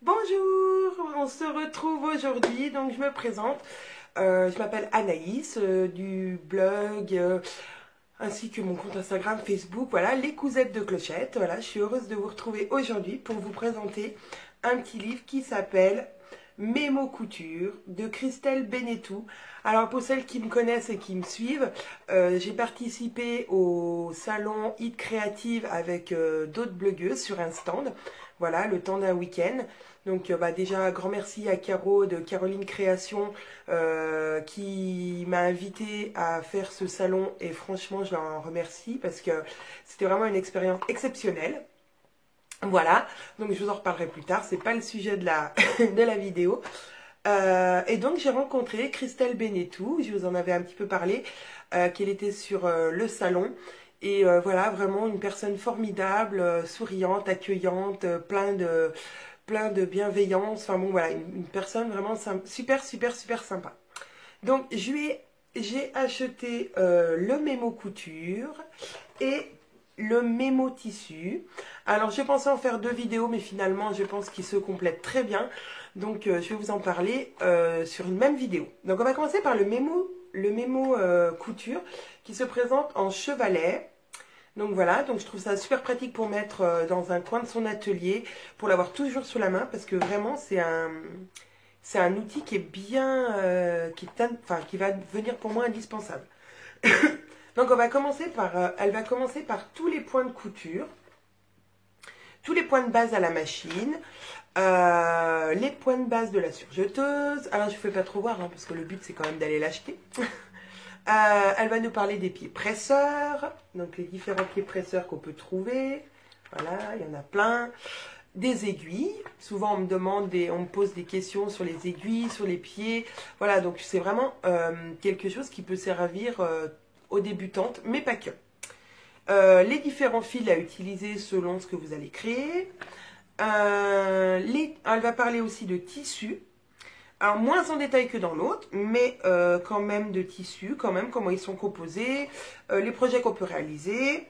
Bonjour, on se retrouve aujourd'hui, donc je me présente. Je m'appelle Anaïs du blog ainsi que mon compte Instagram, Facebook, voilà, les cousettes de clochette. Voilà, je suis heureuse de vous retrouver aujourd'hui pour vous présenter un petit livre qui s'appelle Mémo Couture de Christelle Benetou. Alors pour celles qui me connaissent et qui me suivent, j'ai participé au salon Hit Créative avec d'autres blogueuses sur un stand. Voilà, le temps d'un week-end. Donc déjà, grand merci à Caro de Caroline Création qui m'a invité à faire ce salon et franchement, je l'en remercie parce que c'était vraiment une expérience exceptionnelle. Voilà, donc je vous en reparlerai plus tard, c'est pas le sujet de la, de la vidéo. Et donc j'ai rencontré Christelle Benetou, je vous en avais un petit peu parlé, qu'elle était sur le salon. Et voilà, vraiment une personne formidable, souriante, accueillante, plein de bienveillance. Enfin bon, voilà, une personne vraiment super, super, super sympa. Donc j'ai acheté le Mémo Couture et le Mémo Tissu. Alors j'ai pensé en faire deux vidéos, mais finalement je pense qu'ils se complètent très bien. Donc je vais vous en parler sur une même vidéo. Donc on va commencer par le Mémo Couture qui se présente en chevalet. Donc voilà, donc je trouve ça super pratique pour mettre dans un coin de son atelier, pour l'avoir toujours sous la main, parce que vraiment c'est un outil qui est bien, qui va devenir pour moi indispensable. Donc elle va commencer par tous les points de couture, tous les points de base à la machine, les points de base de la surjeteuse. Alors je ne fais pas trop voir, hein, parce que le but c'est quand même d'aller l'acheter. Elle va nous parler des pieds presseurs, donc les différents pieds presseurs qu'on peut trouver. Voilà, il y en a plein. Des aiguilles. Souvent, on me pose des questions sur les aiguilles, sur les pieds. Voilà, donc c'est vraiment quelque chose qui peut servir aux débutantes, mais pas que. Les différents fils à utiliser selon ce que vous allez créer. Elle va parler aussi de tissus. Alors, moins en détail que dans l'autre, mais quand même de tissus, quand même, comment ils sont composés, les projets qu'on peut réaliser.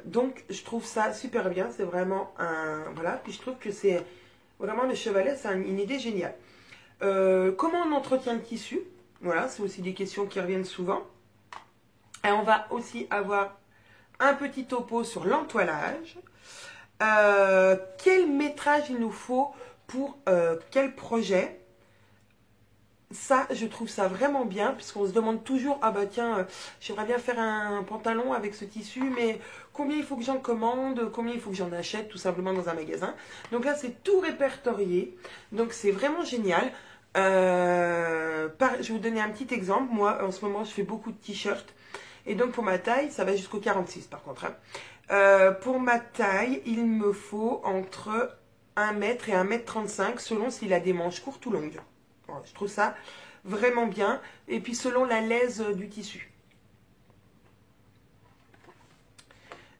Donc, je trouve ça super bien. C'est vraiment un... Voilà, puis je trouve que c'est vraiment le chevalet, c'est une idée géniale. Comment on entretient le tissu? Voilà, c'est aussi des questions qui reviennent souvent. Et on va aussi avoir un petit topo sur l'entoilage. Quel métrage il nous faut pour quel projet? Ça, je trouve ça vraiment bien, puisqu'on se demande toujours, ah bah tiens, j'aimerais bien faire un pantalon avec ce tissu, mais combien il faut que j'en commande, combien il faut que j'en achète, tout simplement dans un magasin. Donc là, c'est tout répertorié, donc c'est vraiment génial. Je vais vous donner un petit exemple. Moi, en ce moment, je fais beaucoup de t-shirts, et donc pour ma taille, ça va jusqu'au 46 par contre. Hein. Pour ma taille, il me faut entre 1 mètre et 1,35 m selon s'il a des manches courtes ou longues. Voilà, je trouve ça vraiment bien. Et puis selon la lèse du tissu.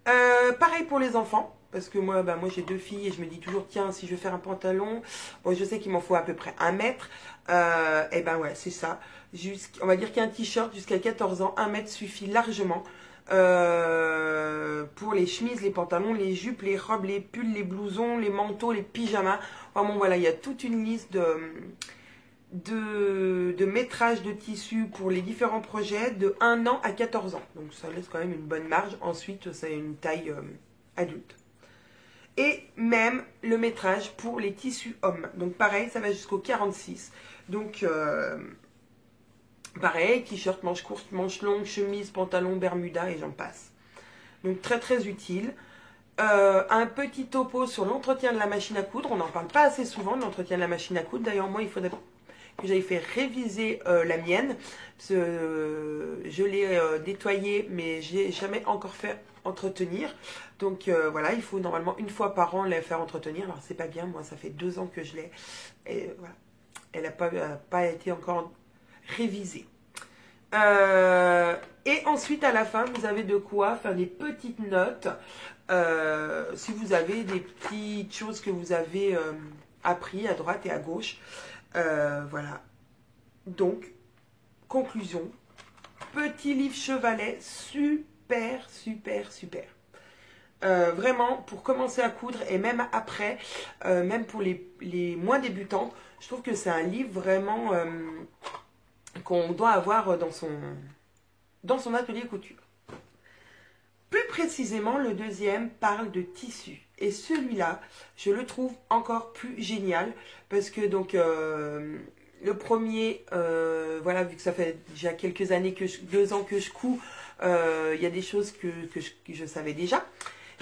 Pareil pour les enfants. Parce que moi j'ai deux filles et je me dis toujours, tiens, si je veux faire un pantalon, bon, je sais qu'il m'en faut à peu près 1 mètre. Et ben ouais, c'est ça. On va dire qu'un t-shirt jusqu'à 14 ans, 1 mètre suffit largement. Pour les chemises, les pantalons, les jupes, les robes, les pulls, les blousons, les manteaux, les pyjamas. Enfin bon, voilà, il y a toute une liste de métrage de tissu pour les différents projets de 1 an à 14 ans. Donc ça laisse quand même une bonne marge. Ensuite, c'est une taille adulte. Et même le métrage pour les tissus hommes. Donc pareil, ça va jusqu'au 46. Donc pareil, t-shirt, manches courtes, manches longues, chemise, pantalon, bermuda et j'en passe. Donc très très utile. Un petit topo sur l'entretien de la machine à coudre. On n'en parle pas assez souvent de l'entretien de la machine à coudre. D'ailleurs, moi, il faudrait que j'aille faire réviser la mienne. Parce que, je l'ai nettoyée, mais j'ai jamais encore fait entretenir. Donc voilà, il faut normalement une fois par an la faire entretenir. Alors c'est pas bien, moi ça fait 2 ans que je l'ai. Et voilà, elle n'a pas été encore révisée. Et ensuite à la fin vous avez de quoi faire des petites notes si vous avez des petites choses que vous avez appris à droite et à gauche. Voilà, donc conclusion, petit livre chevalet super super super. Vraiment, pour commencer à coudre et même après, même pour les moins débutantes, je trouve que c'est un livre vraiment qu'on doit avoir dans son atelier couture. Plus précisément, le deuxième parle de tissu. Et celui-là, je le trouve encore plus génial parce que donc le premier, voilà, vu que ça fait déjà quelques années, 2 ans que je couds, il y a des choses que je savais déjà.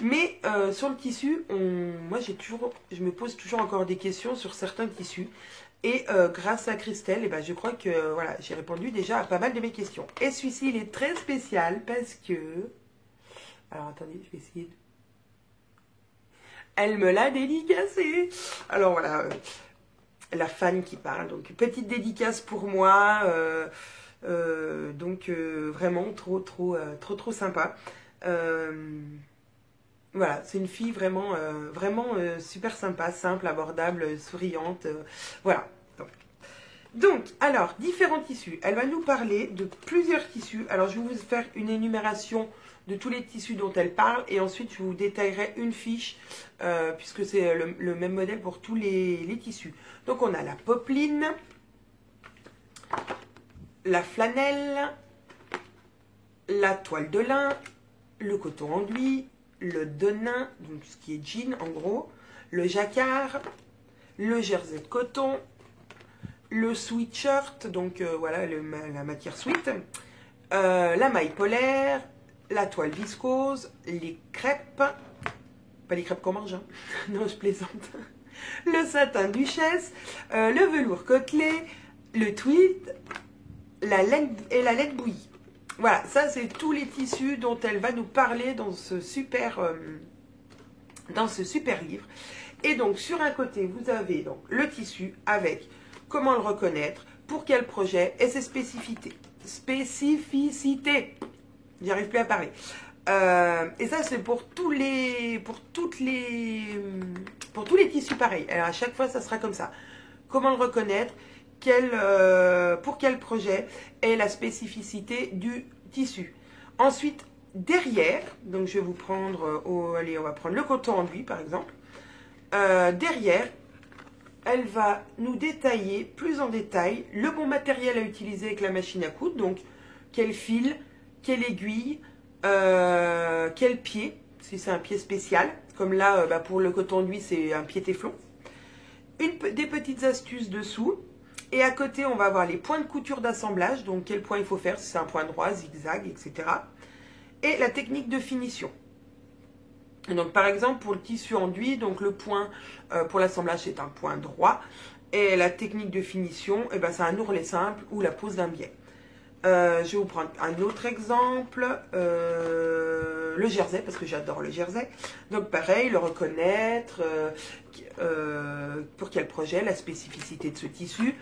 Mais sur le tissu, moi je me pose toujours encore des questions sur certains tissus. Et grâce à Christelle, eh ben, je crois que voilà, j'ai répondu déjà à pas mal de mes questions. Et celui-ci, il est très spécial parce que... Alors attendez, je vais essayer de... Elle me l'a dédicacé. Alors voilà, la fan qui parle. Donc petite dédicace pour moi. Donc vraiment trop sympa. Voilà, c'est une fille vraiment, super sympa, simple, abordable, souriante. Voilà. Donc, alors, différents tissus. Elle va nous parler de plusieurs tissus. Alors, je vais vous faire une énumération de tous les tissus dont elle parle. Et ensuite, je vous détaillerai une fiche, puisque c'est le même modèle pour tous les tissus. Donc, on a la popeline, la flanelle, la toile de lin, le coton enduit, le denim, donc ce qui est jean en gros, le jacquard, le jersey de coton, le sweatshirt, donc voilà la matière sweat, la maille polaire, la toile viscose, les crêpes, pas les crêpes qu'on mange, hein. Non, je plaisante, le satin duchesse, le velours côtelé, le tweed, la laine et la laine bouillie. Voilà, ça c'est tous les tissus dont elle va nous parler dans ce super livre. Et donc sur un côté, vous avez donc le tissu avec comment le reconnaître, pour quel projet et ses spécificités. J'y arrive plus à parler. Et ça c'est pour tous les tissus pareils. Alors à chaque fois ça sera comme ça. Comment le reconnaître, pour quel projet et la spécificité du tissu. Ensuite, derrière, donc je vais vous prendre, allez, on va prendre le coton enduit par exemple. Derrière, elle va nous détailler plus en détail le bon matériel à utiliser avec la machine à coudre. Donc, quel fil, quelle aiguille, quel pied, si c'est un pied spécial. Comme là, pour le coton enduit, c'est un pied téflon. Des petites astuces dessous. Et à côté, on va avoir les points de couture d'assemblage, donc quel point il faut faire, si c'est un point droit, zigzag, etc. Et la technique de finition. Et donc par exemple, pour le tissu enduit, donc le point pour l'assemblage, c'est un point droit. Et la technique de finition, eh ben, c'est un ourlet simple ou la pose d'un biais. Je vais vous prendre un autre exemple, le jersey, parce que j'adore le jersey. Donc pareil, le reconnaître, pour quel projet, la spécificité de ce tissu.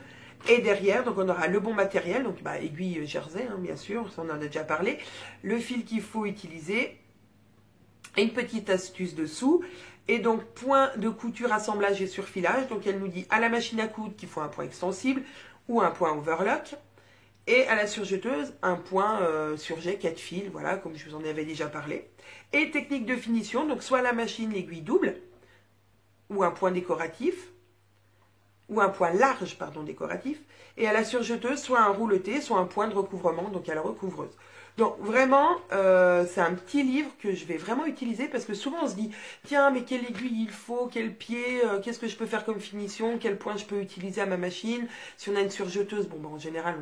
Et derrière, donc on aura le bon matériel, donc aiguille jersey, hein, bien sûr, ça on en a déjà parlé. Le fil qu'il faut utiliser, et une petite astuce dessous. Et donc point de couture, assemblage et surfilage. Donc elle nous dit à la machine à coudre qu'il faut un point extensible ou un point overlock. Et à la surjeteuse, un point surjet 4 fils, voilà, comme je vous en avais déjà parlé. Et technique de finition, donc soit la machine l'aiguille double, ou un point décoratif, ou un point large, pardon, décoratif. Et à la surjeteuse, soit un rouleté, soit un point de recouvrement, donc à la recouvreuse. Donc vraiment, c'est un petit livre que je vais vraiment utiliser parce que souvent on se dit, tiens, mais quelle aiguille il faut, quel pied, qu'est-ce que je peux faire comme finition, quel point je peux utiliser à ma machine. Si on a une surjeteuse, bon, en général,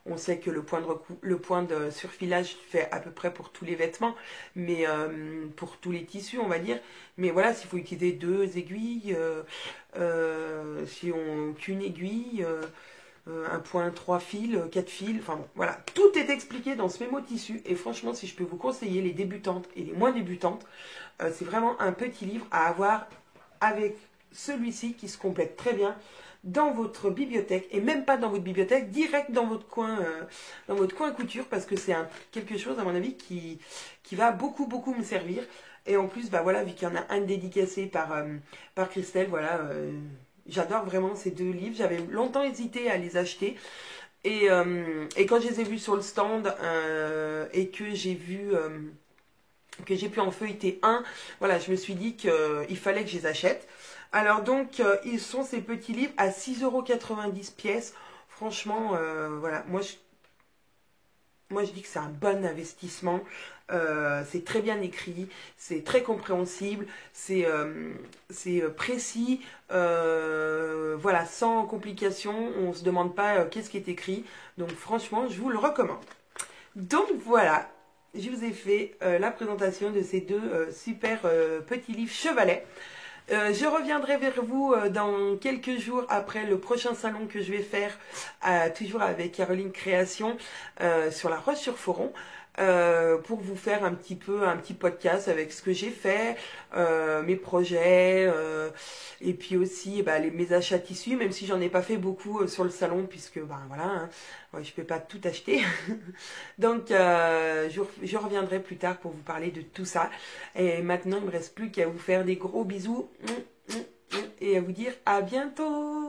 on sait que le point de surfilage fait à peu près pour tous les vêtements, mais pour tous les tissus, on va dire. Mais voilà, s'il faut utiliser 2 aiguilles, si on qu'une aiguille, un point 3 fils, 4 fils, enfin bon, voilà. Tout est expliqué dans ce mémo tissu. Et franchement, si je peux vous conseiller les débutantes et les moins débutantes, c'est vraiment un petit livre à avoir avec celui-ci qui se complète très bien dans votre bibliothèque, et même pas dans votre bibliothèque, direct dans votre coin couture, parce que c'est quelque chose, à mon avis, qui va beaucoup me servir. Et en plus, voilà, vu qu'il y en a un dédicacé par Christelle, voilà, j'adore vraiment ces 2 livres. J'avais longtemps hésité à les acheter. Et quand je les ai vus sur le stand et que j'ai vu que j'ai pu en feuilleter un. Voilà, je me suis dit qu'il fallait que je les achète. Alors donc, ils sont ces petits livres à 6,90 € pièce. Franchement, voilà, moi je dis que c'est un bon investissement. C'est très bien écrit, c'est très compréhensible, c'est précis, voilà, sans complication. On ne se demande pas qu'est-ce qui est écrit. Donc franchement, je vous le recommande. Donc voilà, je vous ai fait la présentation de ces deux super petits livres chevalets. Je reviendrai vers vous dans quelques jours après le prochain salon que je vais faire, toujours avec Caroline Création, sur la Roche-sur-Foron, pour vous faire un petit podcast avec ce que j'ai fait, mes projets, et puis aussi mes achats tissus, même si j'en ai pas fait beaucoup sur le salon, puisque voilà, hein, ouais, je peux pas tout acheter. Donc je reviendrai plus tard pour vous parler de tout ça. Et maintenant, il me reste plus qu'à vous faire des gros bisous et à vous dire à bientôt.